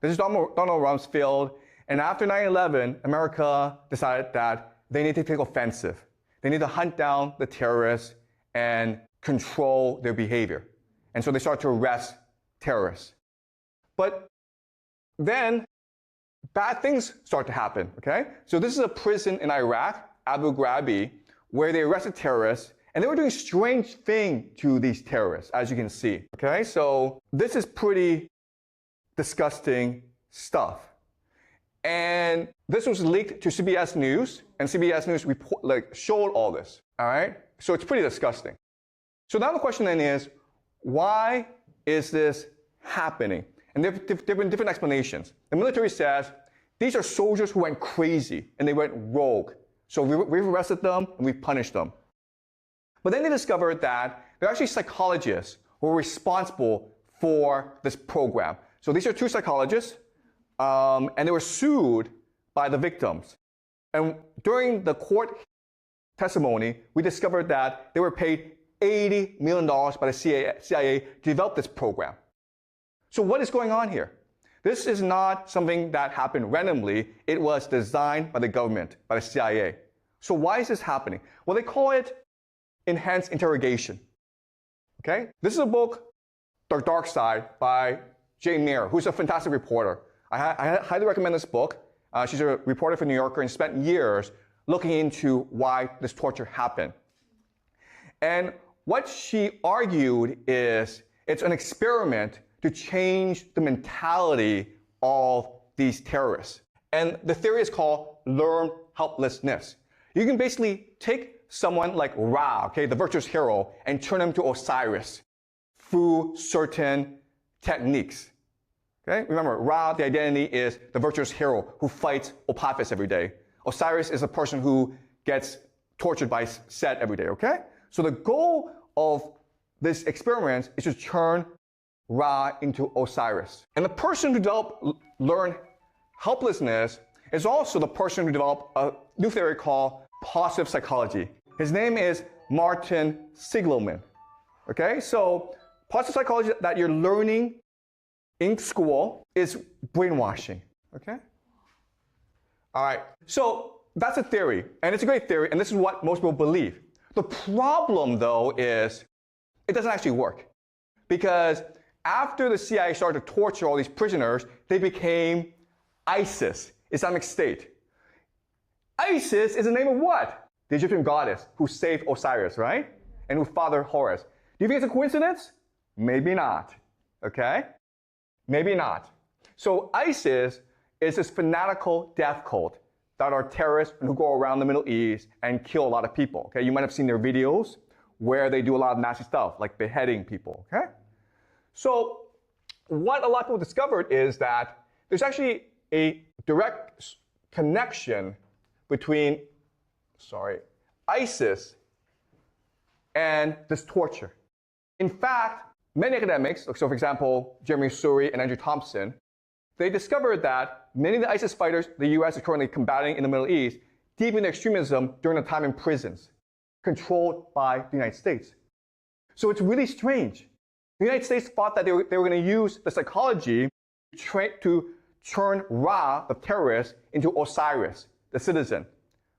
This is Donald Rumsfeld. And after 9/11, America decided that they need to take offensive. They need to hunt down the terrorists and control their behavior. And so they started to arrest terrorists. But then bad things start to happen, okay? So this is a prison in Iraq, Abu Ghraib, where they arrested terrorists, and they were doing strange things to these terrorists, as you can see, okay? So this is pretty disgusting stuff. And this was leaked to CBS News, and CBS News showed all this, all right? So it's pretty disgusting. So now the question then is, why is this happening? And there have been different explanations. The military says these are soldiers who went crazy and they went rogue. So we've arrested them and we've punished them. But then they discovered that they're actually psychologists who were responsible for this program. So these are two psychologists, and they were sued by the victims. And during the court testimony, we discovered that they were paid $80 million by the CIA to develop this program. So what is going on here? This is not something that happened randomly. It was designed by the government, by the CIA. So why is this happening? Well, they call it enhanced interrogation. Okay? This is a book, The Dark Side, by Jane Mayer, who's a fantastic reporter. I highly recommend this book. She's a reporter for New Yorker and spent years looking into why this torture happened. And what she argued is it's an experiment to change the mentality of these terrorists. And the theory is called learned helplessness. You can basically take someone like Ra, okay, the virtuous hero, and turn him to Osiris through certain techniques. Okay? Remember, Ra, the identity, is the virtuous hero who fights Apophis every day. Osiris is a person who gets tortured by Set every day, okay? So the goal of this experiment is to turn Ra into Osiris. And the person who developed learned helplessness is also the person who developed a new theory called positive psychology. His name is Martin Seligman. Okay? So positive psychology that you're learning in school is brainwashing. Okay? All right. So that's a theory, and it's a great theory, and this is what most people believe. The problem, though, is it doesn't actually work. Because after the CIA started to torture all these prisoners, they became ISIS, Islamic State. ISIS is the name of what? The Egyptian goddess who saved Osiris, right? And who fathered Horus. Do you think it's a coincidence? Maybe not. Okay? Maybe not. So ISIS is this fanatical death cult that are terrorists who go around the Middle East and kill a lot of people. Okay? You might have seen their videos where they do a lot of nasty stuff, like beheading people. Okay? So what a lot of people discovered is that there's actually a direct connection between, ISIS and this torture. In fact, many academics, so for example, Jeremy Suri and Andrew Thompson, they discovered that many of the ISIS fighters the U.S. is currently combating in the Middle East deepened extremism during the time in prisons, controlled by the United States. So it's really strange. The United States thought that they were going to use the psychology to turn Ra, the terrorist, into Osiris, the citizen.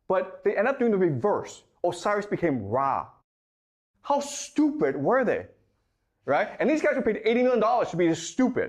But they ended up doing the reverse. Osiris became Ra. How stupid were they? Right? And these guys were paid $80 million to be this stupid.